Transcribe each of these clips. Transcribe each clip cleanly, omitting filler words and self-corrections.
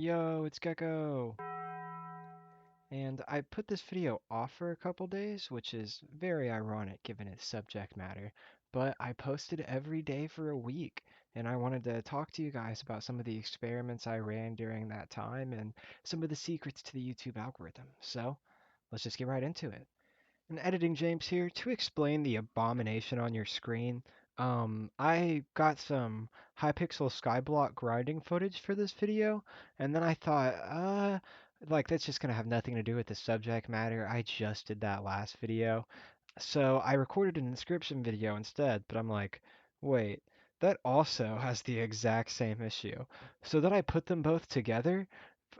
Yo, it's Gecko! And I put this video off for a couple days, which is very ironic given its subject matter, but I posted every day for a week, and I wanted to talk to you guys about some of the experiments I ran during that time and some of the secrets to the YouTube algorithm. So, let's just get right into it. And editing James here to explain the abomination on your screen. I got some Hypixel Skyblock grinding footage for this video, and then I thought, like that's just gonna have nothing to do with the subject matter. I just did that last video. So I recorded an inscription video instead, but I'm like, wait, that also has the exact same issue. So then I put them both together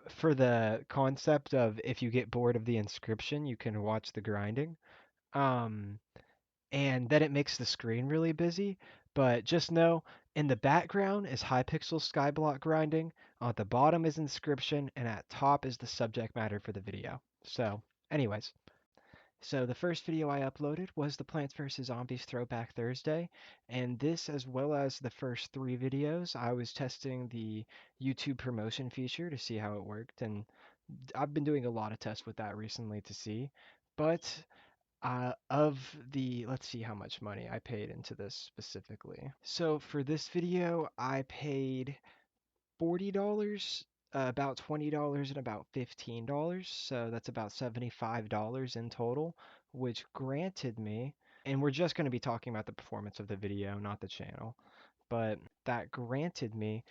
for the concept of if you get bored of the inscription, you can watch the grinding. Um, and then it makes the screen really busy. But just know in the background is Hypixel Skyblock grinding, at the bottom is inscription, and at top is the subject matter for the video. So, anyways. So the first video I uploaded was the Plants vs. Zombies Throwback Thursday, and this as well as the first three videos, I was testing the YouTube promotion feature to see how it worked, and I've been doing a lot of tests with that recently to see. But let's see how much money I paid into this specifically. So for this video, I paid $40, about $20, and about $15. So that's about $75 in total, which granted me, and we're just going to be talking about the performance of the video, not the channel, but that granted me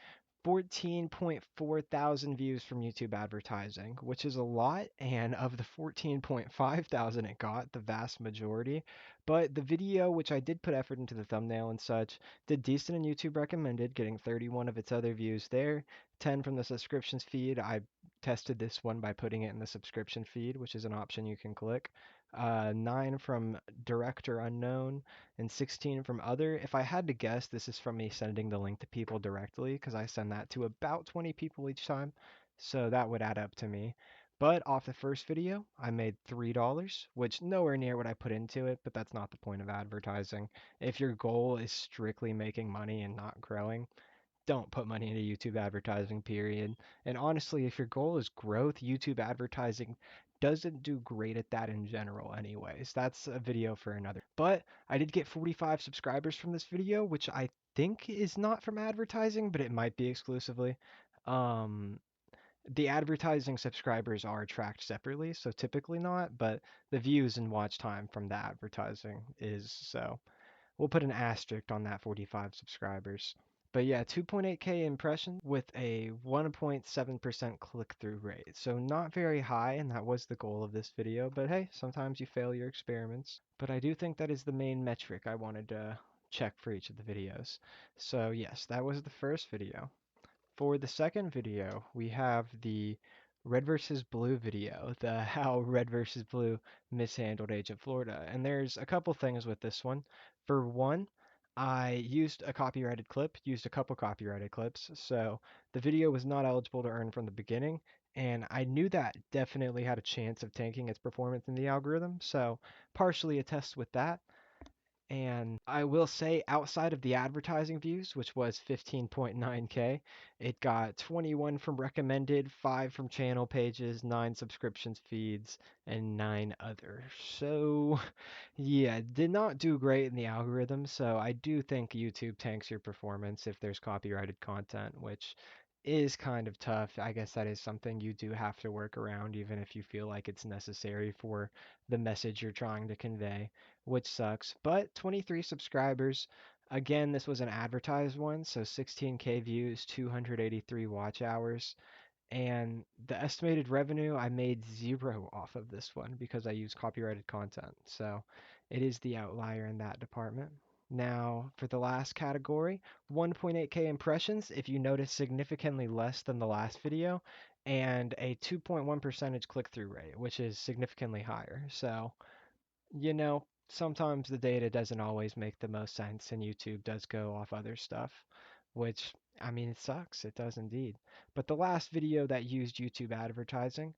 14.4 thousand views from YouTube advertising, which is a lot. And of the 14.5 thousand it got, the vast majority. But the video, which I did put effort into the thumbnail and such, did decent in YouTube recommended, getting 31 of its other views there, 10 from the subscriptions feed. I tested this one by putting it in the subscription feed, which is an option you can click. 9 from director unknown, and 16 from other. If I had to guess, this is from me sending the link to people directly because I send that to about 20 people each time. So that would add up to me. But off the first video, I made $3, which nowhere near what I put into it, but that's not the point of advertising. If your goal is strictly making money and not growing, don't put money into YouTube advertising, period. And honestly, if your goal is growth, YouTube advertising doesn't do great at that in general anyways. That's a video for another. But I did get 45 subscribers from this video, which I think is not from advertising, but it might be exclusively. Um, the advertising subscribers are tracked separately, so typically not, but the views and watch time from the advertising is so. We'll put an asterisk on that 45 subscribers. But yeah, 2.8K impressions with a 1.7% click-through rate. So not very high, and that was the goal of this video. But hey, sometimes you fail your experiments. But I do think that is the main metric I wanted to check for each of the videos. So yes, that was the first video. For the second video, we have the Red versus Blue video, the how Red versus Blue mishandled Age of Florida. And there's a couple things with this one. For one, I used a copyrighted clip, used a couple copyrighted clips, so the video was not eligible to earn from the beginning, and I knew that definitely had a chance of tanking its performance in the algorithm, so partially a test with that. And I will say, outside of the advertising views, which was 15.9K, it got 21 from recommended, 5 from channel pages, 9 subscriptions feeds, and 9 other. So, yeah, did not do great in the algorithm. So, I do think YouTube tanks your performance if there's copyrighted content, which is kind of tough. I guess that is something you do have to work around, even if you feel like it's necessary for the message you're trying to convey, which sucks. But 23 subscribers. Again, this was an advertised one, so 16K views, 283 watch hours. And the estimated revenue, I made zero off of this one because I use copyrighted content. So it is the outlier in that department. Now, for the last category, 1.8K impressions, if you notice, significantly less than the last video, and a 2.1 percentage click-through rate, which is significantly higher. So sometimes the data doesn't always make the most sense, and YouTube does go off other stuff, which, I mean, it sucks. It does indeed. But the last video that used YouTube advertising,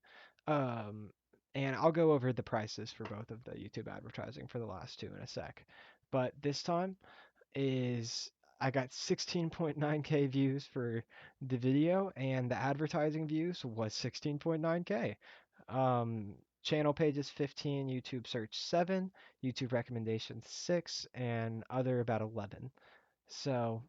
um, and I'll go over the prices for both of the YouTube advertising for the last two in a sec. But this time is I got 16.9K views for the video, and the advertising views was 16.9K. Um, Channel pages 15, YouTube search 7, YouTube recommendations 6, and other about 11. So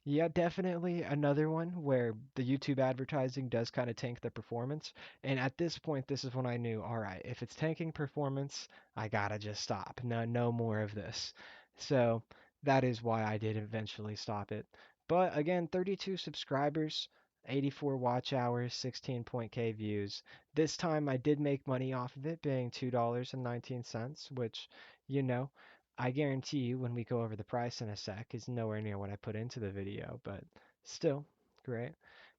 yeah, definitely another one where the YouTube advertising does kind of tank the performance. And at this point, this is when I knew, all right, if it's tanking performance, I gotta just stop. No, no more of this. So that is why I did eventually stop it. But again, 32 subscribers, 84 watch hours, 16.k views. This time I did make money off of it, being $2.19, which, you know, I guarantee you when we go over the price in a sec is nowhere near what I put into the video, but still, great.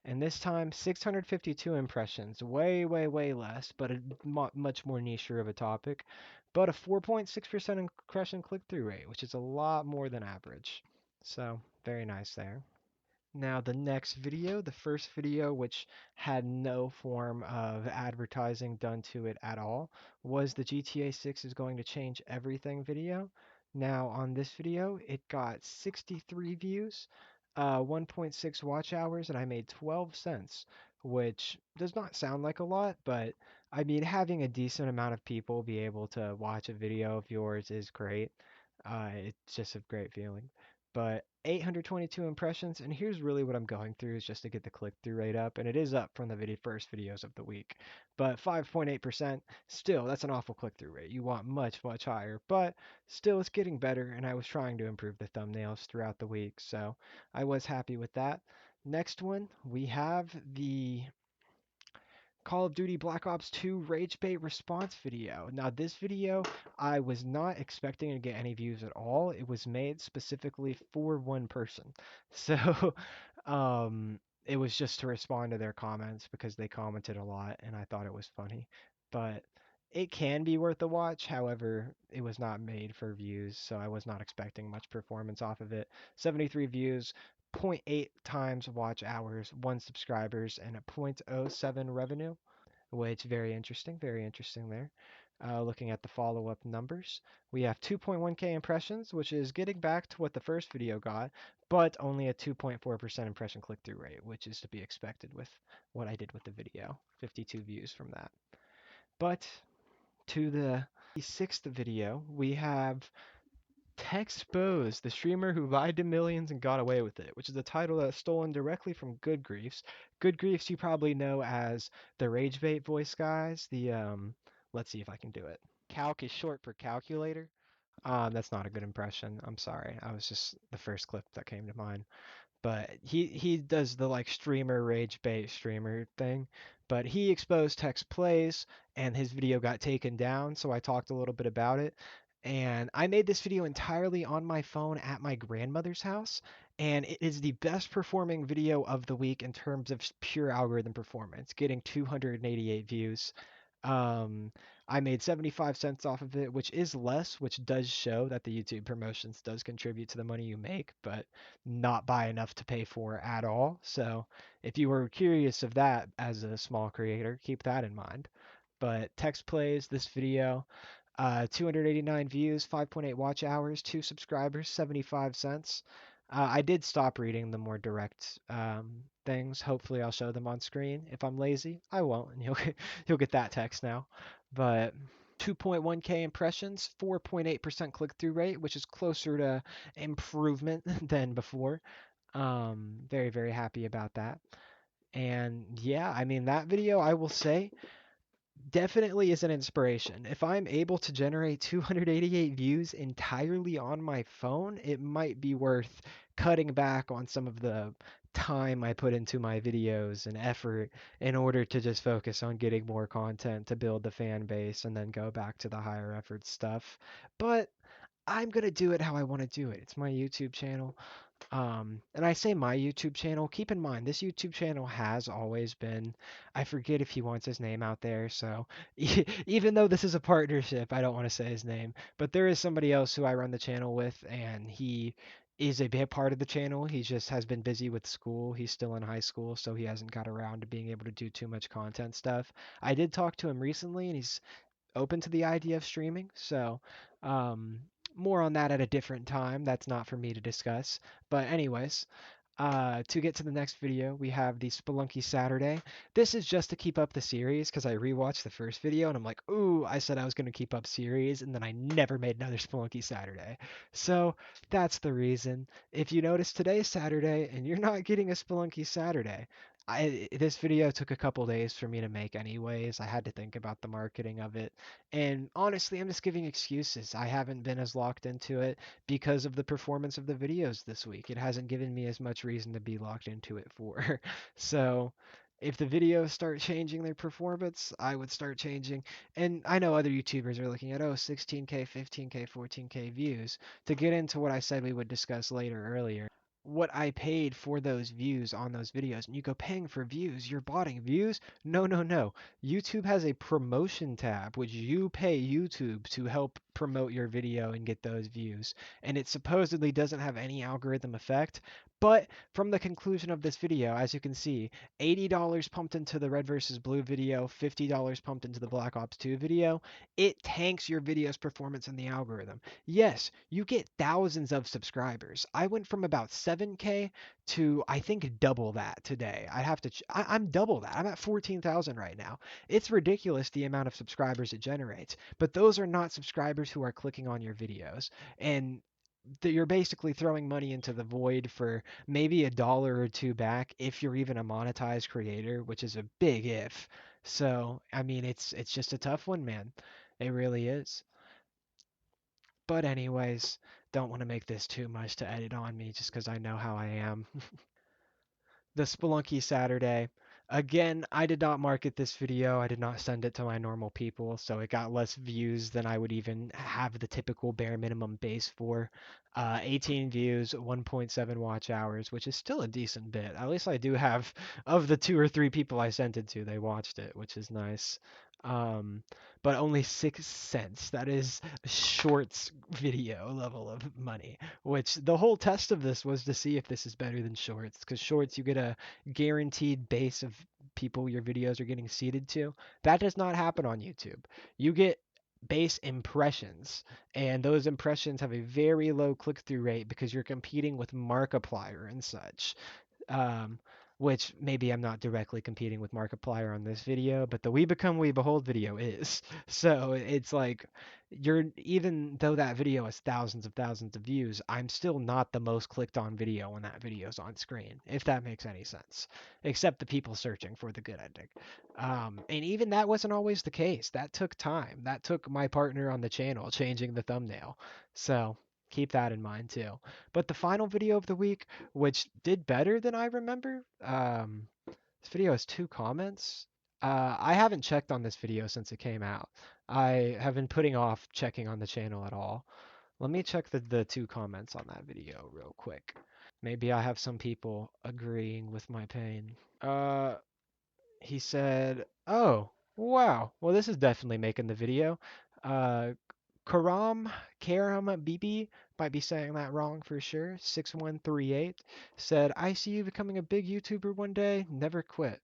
And this time, 652 impressions, way, way, way less, but a much more niche of a topic, but a 4.6% impression click-through rate, which is a lot more than average. So, very nice there. Now, the next video, the first video, which had no form of advertising done to it at all, was the GTA 6 is going to change everything video. Now, on this video, it got 63 views, 1.6 watch hours, and I made 12 cents, which does not sound like a lot, but I mean, having a decent amount of people be able to watch a video of yours is great. It's just a great feeling. But 822 impressions, and here's really what I'm going through is just to get the click-through rate up, and it is up from the first videos of the week. But 5.8%, still, that's an awful click-through rate. You want much, much higher, but still, it's getting better, and I was trying to improve the thumbnails throughout the week, so I was happy with that. Next one, we have the Call of Duty Black Ops 2 Rage Bait response video. Now, this video, I was not expecting to get any views at all. It was made specifically for one person. So, it was just to respond to their comments because they commented a lot and I thought it was funny. But it can be worth a watch. However, it was not made for views, so I was not expecting much performance off of it. 73 views, zero point 0.8 times watch hours, 1 subscribers, and a 0.07 revenue, which very interesting there. Looking at the follow-up numbers, we have 2.1k impressions, which is getting back to what the first video got, but only a 2.4% impression click-through rate, which is to be expected with what I did with the video. 52 views from that. But to the sixth video, we have Texpose, the streamer who lied to millions and got away with it, which is a title that's stolen directly from Good Griefs. Good Griefs you probably know as the Rage Bait voice guys. Let's see if I can do it. Calc is short for calculator. That's not a good impression. I'm sorry. I was just the first clip that came to mind. But he does the like streamer rage bait streamer thing. But he exposed Tex Plays and his video got taken down, so I talked a little bit about it. And I made this video entirely on my phone at my grandmother's house, and it is the best performing video of the week in terms of pure algorithm performance, getting 288 views. Um, I made 75 cents off of it, which is less, which does show that the YouTube promotions does contribute to the money you make, but not by enough to pay for at all. So if you were curious of that as a small creator, keep that in mind. But Text plays this video, 289 views, 5.8 watch hours, 2 subscribers, 75 cents. I did stop reading the more direct things. Hopefully, I'll show them on screen. If I'm lazy, I won't, and you'll get that text now. But 2.1k impressions, 4.8% click-through rate, which is closer to improvement than before. Very, very happy about that. And yeah, I mean, that video, I will say, definitely is an inspiration. If I'm able to generate 288 views entirely on my phone, it might be worth cutting back on some of the time I put into my videos and effort in order to just focus on getting more content to build the fan base and then go back to the higher effort stuff. But I'm going to do it how I want to do it. It's my YouTube channel. And I say my YouTube channel, keep in mind, this YouTube channel has always been, I forget if he wants his name out there, so even though this is a partnership, I don't want to say his name, but there is somebody else who I run the channel with, and he is a big part of the channel. He just has been busy with school. He's still in high school, so he hasn't got around to being able to do too much content stuff. I did talk to him recently, and he's open to the idea of streaming, so um, more on that at a different time. That's not for me to discuss. But anyways, to get to the next video, we have the Spelunky Saturday. This is just to keep up the series because I rewatched the first video and I'm like, ooh, I said I was going to keep up series and then I never made another Spelunky Saturday. So that's the reason. If you notice today's Saturday and you're not getting a Spelunky Saturday, this video took a couple days for me to make anyways. I had to think about the marketing of it. And honestly, I'm just giving excuses. I haven't been as locked into it because of the performance of the videos this week. It hasn't given me as much reason to be locked into it for. So if the videos start changing their performance, I would start changing. And I know other YouTubers are looking at, oh, 16K, 15K, 14K views. To get into what I said we would discuss later earlier, what I paid for those views on those videos. And you go, paying for views, you're botting views? No, no, no. YouTube has a promotion tab, which you pay YouTube to help promote your video and get those views. And it supposedly doesn't have any algorithm effect. But from the conclusion of this video, as you can see, $80 pumped into the Red versus Blue video, $50 pumped into the Black Ops 2 video, it tanks your video's performance in the algorithm. Yes, you get thousands of subscribers. I went from about 7K to I think double that today. I'd have to, I'm double that. I'm at 14,000 right now. It's ridiculous the amount of subscribers it generates, but those are not subscribers who are clicking on your videos. And you're basically throwing money into the void for maybe a dollar or two back if you're even a monetized creator, which is a big if. So, I mean, it's just a tough one, man. It really is. But anyways, don't want to make this too much to edit on me just because I know how I am. The Spelunky Saturday. Again, I did not market this video. I did not send it to my normal people, so it got less views than I would even have the typical bare minimum base for. 18 views, 1.7 watch hours, which is still a decent bit. At least I do have, of the 2 or 3 people I sent it to, they watched it, which is nice. Um, but only 6 cents. That is Shorts video level of money, which the whole test of this was to see if this is better than Shorts, because Shorts you get a guaranteed base of people your videos are getting seeded to. That does not happen on YouTube. You get base impressions, and those impressions have a very low click-through rate because you're competing with Markiplier and such. Um, which maybe I'm not directly competing with Markiplier on this video, but the We Become We Behold video is. So it's like you're, even though that video has thousands of views, I'm still not the most clicked on video when that video's on screen, if that makes any sense. Except the people searching for the good ending. And even that wasn't always the case. That took time. That took my partner on the channel changing the thumbnail. So keep that in mind too. But the final video of the week, which did better than I remember. This video has 2 comments. I haven't checked on this video since it came out. I have been putting off checking on the channel at all. Let me check the 2 comments on that video real quick. Maybe I have some people agreeing with my pain. He said, "Oh, wow. Well, this is definitely making the video. Uh, Karam BB, might be saying that wrong for sure. 6138 said, I see you becoming a big YouTuber one day. Never quit.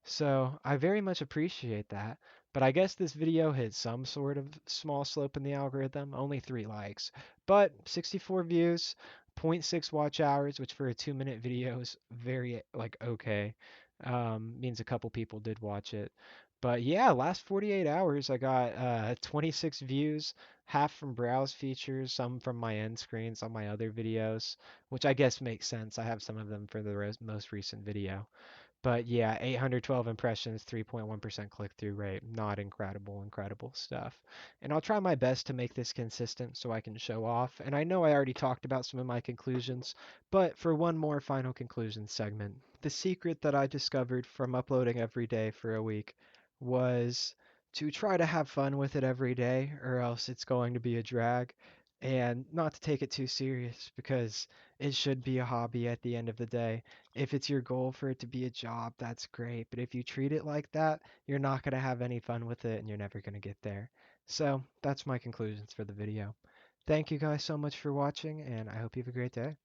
So I very much appreciate that. But I guess this video hit some sort of small slope in the algorithm. Only 3 likes. But 64 views, zero point 0.6 watch hours, which for a 2-minute video is very, like, okay. Means a couple people did watch it. But yeah, last 48 hours I got 26 views, half from browse features, some from my end screens on my other videos, which I guess makes sense. I have some of them for the most recent video. But yeah, 812 impressions, 3.1% click-through rate. Not incredible, incredible stuff. And I'll try my best to make this consistent so I can show off. And I know I already talked about some of my conclusions, but for one more final conclusion segment, the secret that I discovered from uploading every day for a week was to try to have fun with it every day, or else it's going to be a drag. And not to take it too serious because it should be a hobby at the end of the day. If it's your goal for it to be a job, that's great. But if you treat it like that, you're not going to have any fun with it and you're never going to get there. So that's my conclusions for the video. Thank you guys so much for watching, and I hope you have a great day.